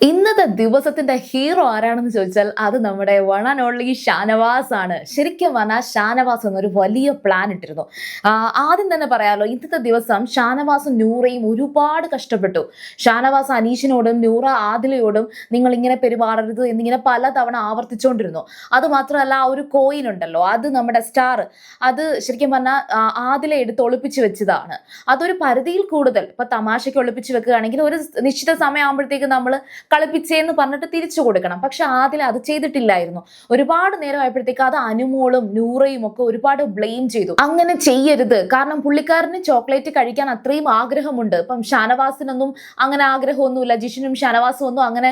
ഇന്നത്തെ ദിവസത്തിന്റെ ഹീറോ ആരാണെന്ന് ചോദിച്ചാൽ അത് നമ്മുടെ വൺ ആൻഡ് ഓൺലി ഷാനവാസ് ആണ്. ശരിക്കും പറഞ്ഞാൽ ഷാനവാസ് എന്നൊരു വലിയ പ്ലാൻ ഇട്ടിരുന്നു. ആദ്യം തന്നെ പറയാലോ, ഇന്നത്തെ ദിവസം ഷാനവാസും നൂറയും ഒരുപാട് കഷ്ടപ്പെട്ടു. ഷാനവാസ് അനീഷിനോടും നൂറ ആദിലയോടും നിങ്ങൾ ഇങ്ങനെ പെരുമാറരുത് എന്നിങ്ങനെ പലതവണ ആവർത്തിച്ചുകൊണ്ടിരുന്നു. അത് മാത്രമല്ല, ആ ഒരു കോയിൻ ഉണ്ടല്ലോ, അത് നമ്മുടെ സ്റ്റാർ, അത് ശരിക്കും പറഞ്ഞാൽ ആദില എടുത്ത് ഒളിപ്പിച്ച് വെച്ചതാണ്. അതൊരു പരിധിയിൽ കൂടുതൽ ഇപ്പൊ തമാശയ്ക്ക് ഒളിപ്പിച്ച് വെക്കുകയാണെങ്കിൽ ഒരു നിശ്ചിത സമയം ആകുമ്പോഴത്തേക്ക് നമ്മൾ കളിപ്പിച്ചേന്ന് പറഞ്ഞിട്ട് തിരിച്ചു കൊടുക്കണം. പക്ഷെ ആദില അത് ചെയ്തിട്ടില്ലായിരുന്നു. ഒരുപാട് നേരം ആയപ്പോഴത്തേക്ക് അത് അനുമോളും നൂറയും ഒക്കെ ഒരുപാട് ബ്ലെയിം ചെയ്തു. അങ്ങനെ ചെയ്യരുത്, കാരണം പുള്ളിക്കാരന് ചോക്ലേറ്റ് കഴിക്കാൻ അത്രയും ആഗ്രഹമുണ്ട്. ഇപ്പം ഷാനവാസിനൊന്നും അങ്ങനെ ആഗ്രഹമൊന്നുമില്ല. ജിഷിനും ഷാനവാസും ഒന്നും അങ്ങനെ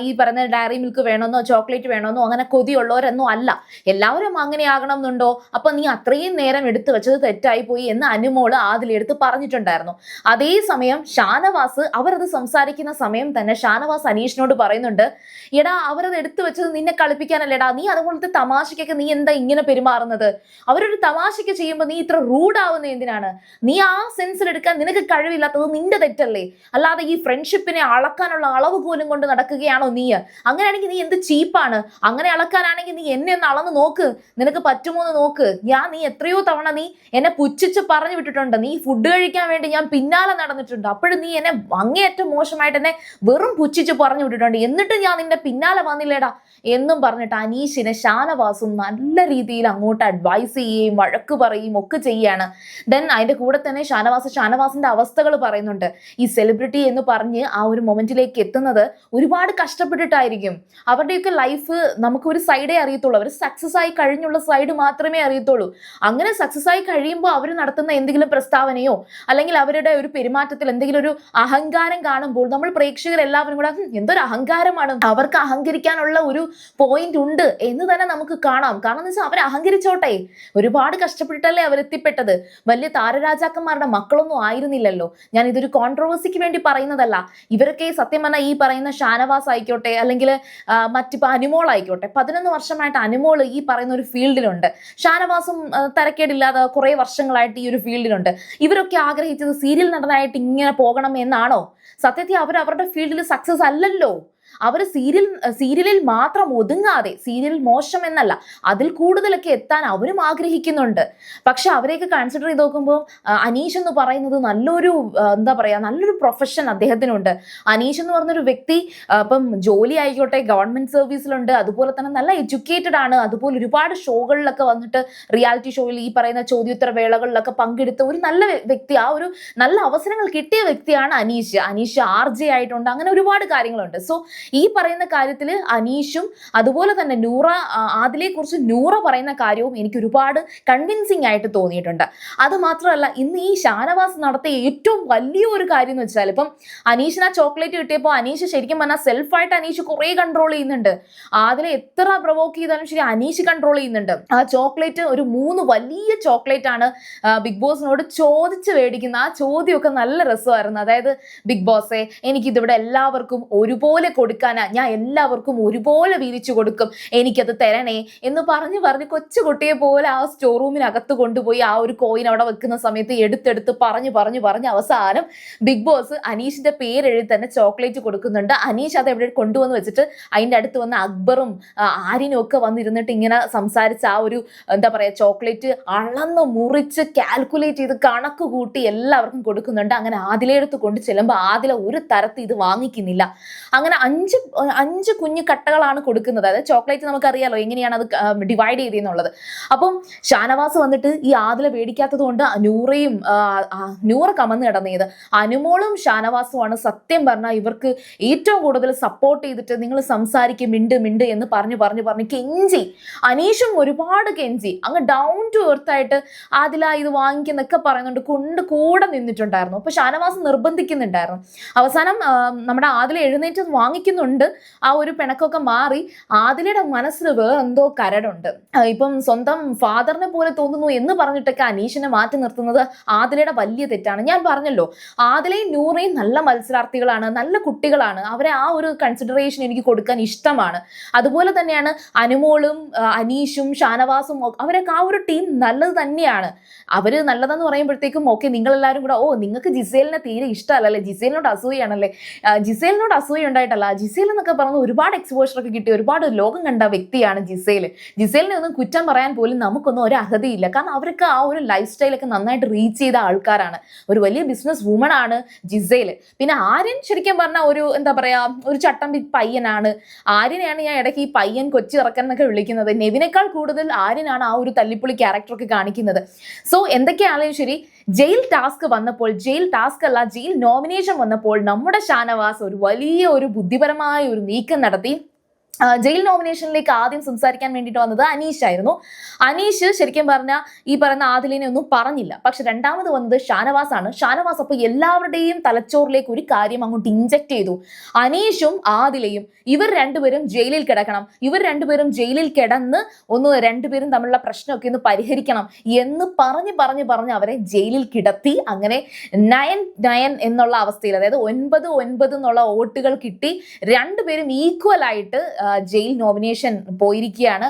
ഈ പറയുന്ന ഡയറി മിൽക്ക് വേണമെന്നോ ചോക്ലേറ്റ് വേണമെന്നോ അങ്ങനെ കൊതിയുള്ളവരൊന്നും അല്ല. എല്ലാവരും അങ്ങനെ ആകണം എന്നുണ്ടോ? അപ്പൊ നീ അത്രയും നേരം എടുത്തു വെച്ചത് തെറ്റായി പോയി എന്ന് അനുമോള് ആദിലെടുത്ത് പറഞ്ഞിട്ടുണ്ടായിരുന്നു. അതേസമയം ഷാനവാസ് അവരത് സംസാരിക്കുന്ന സമയം തന്നെ ഷാനവാസ് അനീഷിനോട് പറയുന്നുണ്ട്, എടാ അവരത് എടുത്തു വെച്ചത് നിന്നെ കളിപ്പിക്കാനല്ലേടാ, നീ അതുപോലത്തെ തമാശക്കൊക്കെ നീ എന്താ ഇങ്ങനെ പെരുമാറുന്നത്? അവരൊരു തമാശയ്ക്ക് ചെയ്യുമ്പോൾ നീ ഇത്ര റൂഡാവുന്നത് എന്തിനാണ്? നീ ആ സെൻസിൽ എടുക്കാൻ നിനക്ക് കഴിവില്ലാത്തത് നിന്റെ തെറ്റല്ലേ? അല്ലാതെ ഈ ഫ്രണ്ട്ഷിപ്പിനെ അളക്കാനുള്ള അളവ് പോലും കൊണ്ട് നടക്കുകയാണോ നീ? അങ്ങനെയാണെങ്കിൽ നീ എന്ത് ചീപ്പാണ്? അങ്ങനെ അളക്കാനാണെങ്കിൽ നീ എന്നെ ഒന്ന് അളന്ന് നോക്ക്, നിനക്ക് പറ്റുമോ എന്ന് നോക്ക്. നീ എത്രയോ തവണ നീ എന്നെ പുച്ഛിച്ച് പറഞ്ഞു വിട്ടിട്ടുണ്ട്. നീ ഫുഡ് കഴിക്കാൻ വേണ്ടി ഞാൻ പിന്നാലെ നടന്നിട്ടുണ്ട്, അപ്പോഴും നീ എന്നെ അങ്ങേയറ്റം മോശമായിട്ട് എന്നെ വെറും പുച്ഛിച്ച് പറഞ്ഞു വിട്ടിട്ടുണ്ട്, എന്നിട്ട് ഞാൻ നിന്റെ പിന്നാലെ വന്നില്ലേടാ എന്നും പറഞ്ഞിട്ട് അനീഷിനെ ഷാനവാസും നല്ല രീതിയിൽ അങ്ങോട്ട് അഡ്വൈസ് ചെയ്യുകയും വഴക്ക് പറയുകയും ഒക്കെ ചെയ്യാണ്. ദെൻ അതിന്റെ കൂടെ തന്നെ ഷാനവാസിന്റെ അവസ്ഥകൾ പറയുന്നുണ്ട്. ഈ സെലിബ്രിറ്റി എന്ന് പറഞ്ഞ് ആ ഒരു മൊമെന്റിലേക്ക് എത്തുന്നത് ഒരുപാട് കഷ്ടപ്പെട്ടിട്ടായിരിക്കും. അവരുടെയൊക്കെ ലൈഫ് നമുക്ക് ഒരു സൈഡേ അറിയത്തുള്ളൂ. അവർ സക്സസ് ആയി കഴിഞ്ഞുള്ള സൈഡ് മാത്രമേ അറിയത്തുള്ളൂ. അങ്ങനെ സക്സസ് ആയി കഴിയുമ്പോൾ അവർ നടത്തുന്ന എന്തെങ്കിലും പ്രസ്താവനയോ അല്ലെങ്കിൽ അവരുടെ ഒരു പെരുമാറ്റത്തിൽ എന്തെങ്കിലും ഒരു അഹങ്കാരം കാണുമ്പോൾ നമ്മൾ പ്രേക്ഷകർ എല്ലാവരും കൂടെ എന്തൊരു അഹങ്കാരമാണ്, അവർക്ക് അഹങ്കരിക്കാനുള്ള ഒരു പോയിന്റ് ഉണ്ട് എന്ന് തന്നെ നമുക്ക് കാണാം. കാരണം എന്ന് വെച്ചാൽ അവർ അഹങ്കരിച്ചോട്ടെ, ഒരുപാട് കഷ്ടപ്പെട്ടിട്ടല്ലേ അവർ എത്തിപ്പെട്ടത്. വലിയ താരരാജാക്കന്മാരുടെ മക്കളൊന്നും ആയിരുന്നില്ലല്ലോ. ഞാൻ ഇതൊരു കോൺട്രവേഴ്സിക്ക് വേണ്ടി പറയുന്നതല്ല. ഇവരൊക്കെ സത്യം പറഞ്ഞാൽ ഈ പറയുന്ന ഷാനവാസ് ആയിക്കോട്ടെ അല്ലെങ്കിൽ മറ്റിപ്പോ അനുമോൾ ആയിക്കോട്ടെ, 11 വർഷമായിട്ട് അനുമോൾ ഈ പറയുന്ന ഒരു ഫീൽഡിലുണ്ട്. ഷാനവാസും തരക്കേടില്ലാതെ കുറെ വർഷങ്ങളായിട്ട് ഈ ഒരു ഫീൽഡിലുണ്ട്. ഇവരൊക്കെ ആഗ്രഹിച്ചത് സീരിയൽ നടനായിട്ട് ഇങ്ങനെ പോകണം എന്നാണോ? സത്യത്തിൽ അവർ അവരുടെ ഫീൽഡിൽ സക്സസ് അല്ലല്ലോ. അവർ സീരിയലിൽ മാത്രം ഒതുങ്ങാതെ, സീരിയൽ മോശം എന്നല്ല, അതിൽ കൂടുതലൊക്കെ എത്താൻ അവരും ആഗ്രഹിക്കുന്നുണ്ട്. പക്ഷെ അവരെയൊക്കെ കൺസിഡർ ചെയ്ത് നോക്കുമ്പോൾ അനീഷ് എന്ന് പറയുന്നത് നല്ലൊരു എന്താ പറയാ, നല്ലൊരു പ്രൊഫഷൻ അദ്ദേഹത്തിനുണ്ട്. അനീഷ് എന്ന് പറഞ്ഞൊരു വ്യക്തി ഇപ്പം ജോലി ആയിക്കോട്ടെ ഗവൺമെന്റ് സർവീസിലുണ്ട്, അതുപോലെ തന്നെ നല്ല എഡ്യൂക്കേറ്റഡ് ആണ്. അതുപോലെ ഒരുപാട് ഷോകളിലൊക്കെ വന്നിട്ട് റിയാലിറ്റി ഷോയിൽ ഈ പറയുന്ന ചോദ്യോത്തര വേളകളിലൊക്കെ പങ്കെടുത്ത ഒരു നല്ല വ്യക്തി, ആ ഒരു നല്ല അവസരങ്ങൾ കിട്ടിയ വ്യക്തിയാണ് അനീഷ്. RJ ആയിട്ടുണ്ട്, അങ്ങനെ ഒരുപാട് കാര്യങ്ങളുണ്ട്. സോ ഈ പറയുന്ന കാര്യത്തിൽ അനീഷും അതുപോലെ തന്നെ ആദിലയെ കുറിച്ച് നൂറ പറയുന്ന കാര്യവും എനിക്ക് ഒരുപാട് കൺവിൻസിങ് ആയിട്ട് തോന്നിയിട്ടുണ്ട്. അത് മാത്രമല്ല, ഇന്ന് ഈ ഷാനവാസ് നടത്തിയ ഏറ്റവും വലിയൊരു കാര്യം എന്ന് വെച്ചാൽ, ഇപ്പം അനീഷിന് ആ ചോക്ലേറ്റ് കിട്ടിയപ്പോൾ അനീഷ് ശരിക്കും പറഞ്ഞാൽ സെൽഫായിട്ട് അനീഷ് കുറെ കൺട്രോൾ ചെയ്യുന്നുണ്ട്. ആദിലെ എത്ര പ്രൊവോക്ക് ചെയ്താലും ശരി അനീഷ് കൺട്രോൾ ചെയ്യുന്നുണ്ട്. ആ ചോക്ലേറ്റ് ഒരു 3 വലിയ ചോക്ലേറ്റ് ആണ് ബിഗ് ബോസിനോട് ചോദിച്ച് മേടിക്കുന്ന. ആ ചോദ്യമൊക്കെ നല്ല രസമായിരുന്നു. അതായത്, ബിഗ് ബോസേ, എനിക്കിതിവിടെ എല്ലാവർക്കും ഒരുപോലെ കൊടുക്കാനാ, ഞാൻ എല്ലാവർക്കും ഒരുപോലെ വീതിച്ചു കൊടുക്കും, എനിക്കത് തരണേ എന്ന് പറഞ്ഞ് കൊച്ചുകുട്ടിയെ പോലെ ആ സ്റ്റോർ റൂമിനകത്ത് കൊണ്ടുപോയി ആ ഒരു കോയിൻ അവിടെ വെക്കുന്ന സമയത്ത് എടുത്തെടുത്ത് പറഞ്ഞ് അവസാനം ബിഗ് ബോസ് അനീഷിന്റെ പേരെഴുതി തന്നെ ചോക്ലേറ്റ് കൊടുക്കുന്നുണ്ട്. അനീഷ് അത് എവിടെ കൊണ്ടുവന്ന് വെച്ചിട്ട് അതിന്റെ അടുത്ത് വന്ന അക്ബറും ആര്യനും ഒക്കെ വന്നിരുന്നിട്ട് ഇങ്ങനെ സംസാരിച്ച് ആ ഒരു എന്താ പറയാ ചോക്ലേറ്റ് അളന്ന് മുറിച്ച് കാൽക്കുലേറ്റ് ചെയ്ത് കണക്ക് കൂട്ടി എല്ലാവർക്കും കൊടുക്കുന്നുണ്ട്. അങ്ങനെ ആദിലയെടുത്ത് കൊണ്ട് ചെല്ലുമ്പോൾ ആദില ഒരു തരത്തിൽ ഇത് വാങ്ങിക്കുന്നില്ല. അങ്ങനെ അഞ്ച് കുഞ്ഞു കട്ടകളാണ് കൊടുക്കുന്നത്. അതായത് ചോക്ലേറ്റ് നമുക്കറിയാലോ എങ്ങനെയാണ് അത് ഡിവൈഡ് ചെയ്തെന്നുള്ളത്. അപ്പം ഷാനവാസ് വന്നിട്ട് ഈ ആദില മേടിക്കാത്തത് കൊണ്ട് നൂറ കമന്ന് കിടന്നത്. അനുമോളും ഷാനവാസുമാണ് സത്യം പറഞ്ഞാൽ ഇവർക്ക് ഏറ്റവും കൂടുതൽ സപ്പോർട്ട് ചെയ്തിട്ട് നിങ്ങൾ സംസാരിക്കും മിണ്ട് എന്ന് പറഞ്ഞു കെഞ്ചി. അനീഷും ഒരുപാട് കെഞ്ചി, അങ്ങ് ഡൗൺ ടു എർത്ത് ആയിട്ട് ആദില ഇത് വാങ്ങിക്കുന്നൊക്കെ പറയുന്നുണ്ട്, കൂടെ നിന്നിട്ടുണ്ടായിരുന്നു. അപ്പൊ ഷാനവാസ് നിർബന്ധിക്കുന്നുണ്ടായിരുന്നു. അവസാനം നമ്മുടെ ആദില എഴുന്നേറ്റ് വാങ്ങിക്കുന്നുണ്ട്. ആ ഒരു പിണക്കൊക്കെ മാറി ആദിലയുടെ മനസ്സിൽ വേറെന്തോ കരടുണ്ട്. ഇപ്പം സ്വന്തം ഫാദറിനെ പോലെ തോന്നുന്നു എന്ന് പറഞ്ഞിട്ടൊക്കെ അനീഷിനെ മാറ്റി നിർത്തുന്നത് ആദിലയുടെ വലിയ തെറ്റാണ്. ഞാൻ പറഞ്ഞല്ലോ, ആദിലയും നൂറയും നല്ല മത്സരാർത്ഥികളാണ്, നല്ല കുട്ടികളാണ്. അവരെ ആ ഒരു കൺസിഡറേഷൻ എനിക്ക് കൊടുക്കാൻ ഇഷ്ടമാണ്. അതുപോലെ തന്നെയാണ് അനുമോളും അനീഷും ഷാനവാസും, അവരൊക്കെ ആ ഒരു ടീം നല്ലത് തന്നെയാണ്. അവര് നല്ലതെന്ന് പറയുമ്പോഴത്തേക്കും ഓക്കെ, നിങ്ങളെല്ലാവരും കൂടെ നിങ്ങൾക്ക് ജിസേലിനെ തീരെ ഇഷ്ടമല്ലല്ലേ, ജിസേലിനോട് അസൂയാണല്ലേ. ജിസേലിനോട് അസൂയ ഉണ്ടായിട്ടല്ല, ജിസേൽ എന്നൊക്കെ പറഞ്ഞ ഒരുപാട് എക്സ്പോഷർ ഒക്കെ കിട്ടി, ഒരുപാട് ലോകം കണ്ട വ്യക്തിയാണ് ജിസേലിനെ ഒന്നും കുറ്റം പറയാൻ പോലും നമുക്കൊന്നും ഒരു അർഹതയില്ല. കാരണം അവർക്ക് ആ ഒരു ലൈഫ് സ്റ്റൈലൊക്കെ നന്നായിട്ട് റീച്ച് ചെയ്ത ആൾക്കാരാണ്. ഒരു വലിയ ബിസിനസ് വുമൺ ആണ് ജിസേൽ. പിന്നെ ആര്യൻ ശരിക്കും പറഞ്ഞാൽ ഒരു എന്താ പറയാ ഒരു ചട്ടമ്പി പയ്യനാണ്. ആര്യനെയാണ് ഞാൻ ഇടയ്ക്ക് ഈ പയ്യൻ കൊച്ചി ഇറക്കൻ എന്നൊക്കെ വിളിക്കുന്നത്. നെവിനേക്കാൾ കൂടുതൽ ആര്യനാണ് ആ ഒരു തല്ലിപ്പൊളി ക്യാരക്ടറൊക്കെ കാണിക്കുന്നത്. സോ എന്തൊക്കെയാണെങ്കിലും ശരി, ജയിൽ ടാസ്ക് വന്നപ്പോൾ, ജയിൽ ടാസ്ക് അല്ല ജയിൽ നോമിനേഷൻ വന്നപ്പോൾ നമ്മുടെ ഷാനവാസ് ഒരു വലിയ ഒരു ബുദ്ധിപരമായ ഒരു നീക്കം നടത്തി. ജയിൽ നോമിനേഷനിലേക്ക് ആദ്യം സംസാരിക്കാൻ വേണ്ടിയിട്ട് വന്നത് അനീഷ് ആയിരുന്നു. അനീഷ് ശരിക്കും പറഞ്ഞാൽ ഈ പറയുന്ന ആദിലിനെ ഒന്നും പറഞ്ഞില്ല. പക്ഷെ രണ്ടാമത് വന്നത് ഷാനവാസ് ആണ്. ഷാനവാസ് അപ്പോൾ എല്ലാവരുടെയും തലച്ചോറിലേക്ക് ഒരു കാര്യം അങ്ങോട്ട് ഇഞ്ചക്ട് ചെയ്തു. അനീഷും ആദിലയും ഇവർ രണ്ടുപേരും ജയിലിൽ കിടക്കണം, ഇവർ രണ്ടുപേരും ജയിലിൽ കിടന്ന് രണ്ടുപേരും തമ്മിലുള്ള പ്രശ്നമൊക്കെ ഒന്ന് പരിഹരിക്കണം എന്ന് പറഞ്ഞ് അവരെ ജയിലിൽ കിടത്തി. അങ്ങനെ 9-9 എന്നുള്ള അവസ്ഥയിൽ, അതായത് 9-9 എന്നുള്ള വോട്ടുകൾ കിട്ടി. രണ്ടുപേരും ഈക്വൽ ആയിട്ട് ജയിൽ നോമിനേഷൻ പോയിരിക്കുകയാണ്.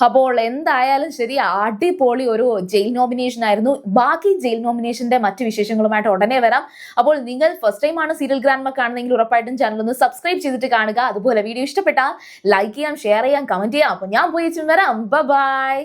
അപ്പോൾ എന്തായാലും ശരി, അടിപൊളി ഒരു ജയിൽ നോമിനേഷൻ ആയിരുന്നു. ബാക്കി ജയിൽ നോമിനേഷന്റെ മറ്റു വിശേഷങ്ങളുമായിട്ട് ഉടനെ വരാം. അപ്പോൾ നിങ്ങൾ ഫസ്റ്റ് ടൈം ആണ് സീരിയൽ ഗ്രാൻഡ്മ കാണുന്നെങ്കിൽ ഉറപ്പായിട്ടും ചാനൽ ഒന്ന് സബ്സ്ക്രൈബ് ചെയ്തിട്ട് കാണുക. അതുപോലെ വീഡിയോ ഇഷ്ടപ്പെട്ടാൽ ലൈക്ക് ചെയ്യാം, ഷെയർ ചെയ്യാം, കമന്റ് ചെയ്യാം. അപ്പോൾ ഞാൻ പോയി വരാം. ബൈ.